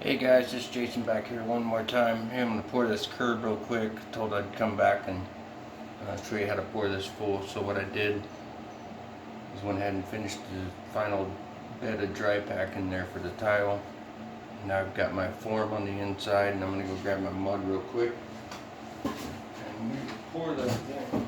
Hey guys, this is Jason back here one more time. Hey, I'm going to pour this curb real quick. Told I'd come back and show you how to pour this full. So what I did is went ahead and finished the final bed of dry pack in there for the tile. Now I've got my form on the inside, and I'm going to go grab my mud real quick and we pour that thing.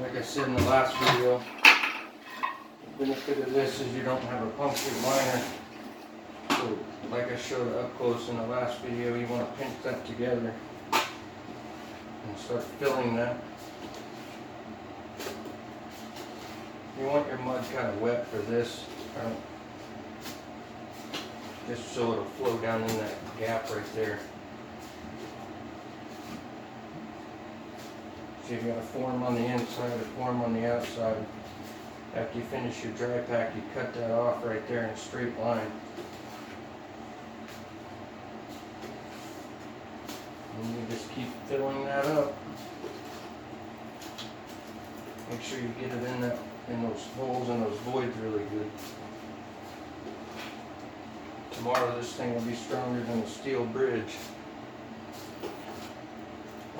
Like I said in the last video, the benefit of this is you don't have a punctured liner. So like I showed up close in the last video, you want to pinch that together and start filling that. You want your mud kind of wet for this, just so it'll flow down in that gap right there. So you've got a form on the inside, a form on the outside. After you finish your dry pack, you cut that off right there in a straight line. And you just keep filling that up. Make sure you get it in those holes and those voids really good. Tomorrow this thing will be stronger than a steel bridge.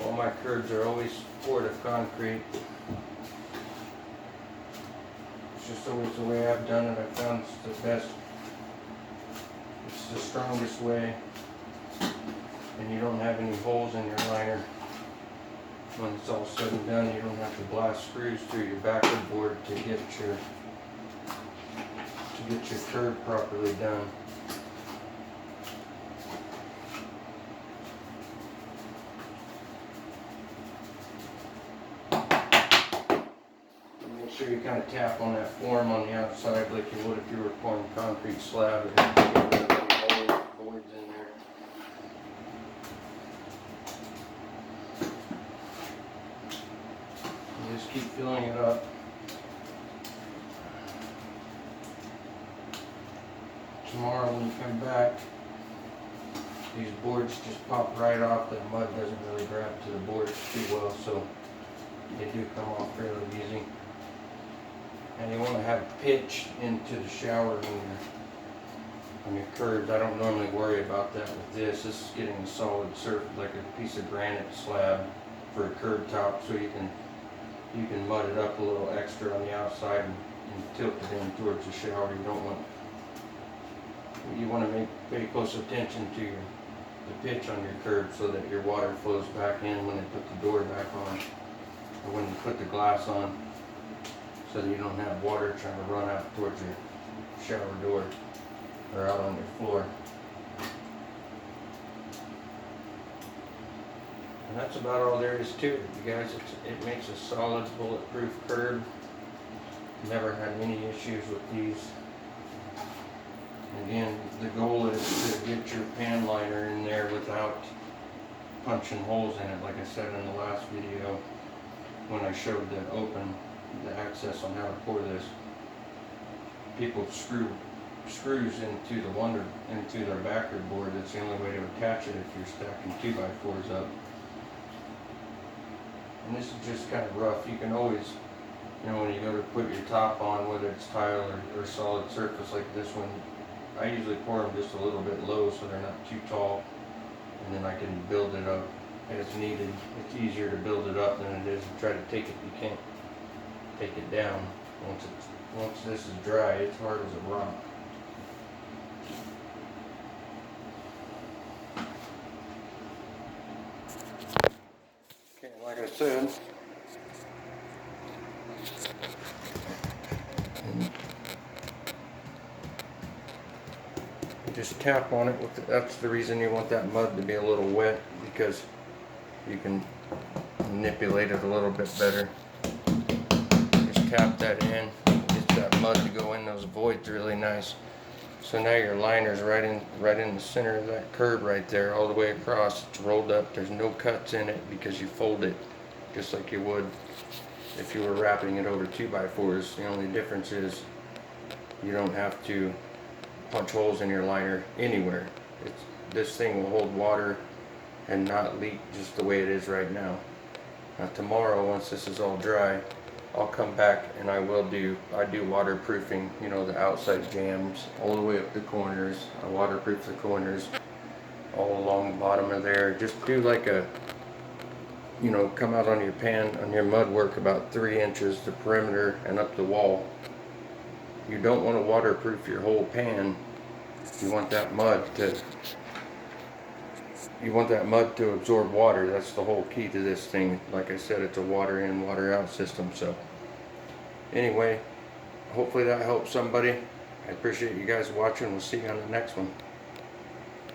All my curbs are always poured of concrete. It's just always the way I've done it. I found it's the best. It's the strongest way. And you don't have any holes in your liner. When it's all said and done, you don't have to blast screws through your backer board to get your curb properly done. Make sure you kind of tap on that form on the outside like you would if you were pouring concrete slab. It has to get rid of any holes, voids in there. You just keep filling it up. Tomorrow when you come back, these boards just pop right off. The mud doesn't really grab to the boards too well, so they do come off fairly easy. And you want to have pitch into the shower on your curbs. I don't normally worry about that with this. This is getting a solid surface, like a piece of granite slab for a curb top, so you can mud it up a little extra on the outside and tilt it in towards the shower. You want to pay close attention to the pitch on your curb so that your water flows back in when they put the door back on, or when you put the glass on, so that you don't have water trying to run out towards your shower door or out on your floor. And that's about all there is to it, you guys. It makes a solid bulletproof curb. Never had any issues with these. Again, the goal is to get your pan liner in there without punching holes in it. Like I said in the last video when I showed the access on how to pour this. People screw screws into their backer board. That's the only way to attach it if you're stacking 2x4s up. And this is just kind of rough. You can always, when you go to put your top on, whether it's tile or solid surface like this one, I usually pour them just a little bit low so they're not too tall, and then I can build it up as needed. It's easier to build it up than it is to try to take it. You can't take it down. Once this is dry, it's hard as a rock. Okay, like I said, just tap on it with that's the reason you want that mud to be a little wet, because you can manipulate it a little bit better. Just tap that in, get that mud to go in those voids really nice. So now your liner's right in the center of that curb right there, all the way across. It's rolled up. There's no cuts in it because you fold it just like you would if you were wrapping it over 2x4s. The only difference is you don't have to punch holes in your liner anywhere. This thing will hold water and not leak just the way it is right now. Tomorrow, once this is all dry, I'll come back and I do waterproofing, you know, the outside jambs all the way up the corners. I waterproof the corners all along the bottom of there. Just do like a, you know, come out on your pan, on your mud work about 3 inches, the perimeter and up the wall. You don't want to waterproof your whole pan. You want that mud to absorb water. That's the whole key to this thing. Like I said, it's a water in, water out system. So anyway, hopefully that helps somebody. I appreciate you guys watching. We'll see you on the next one.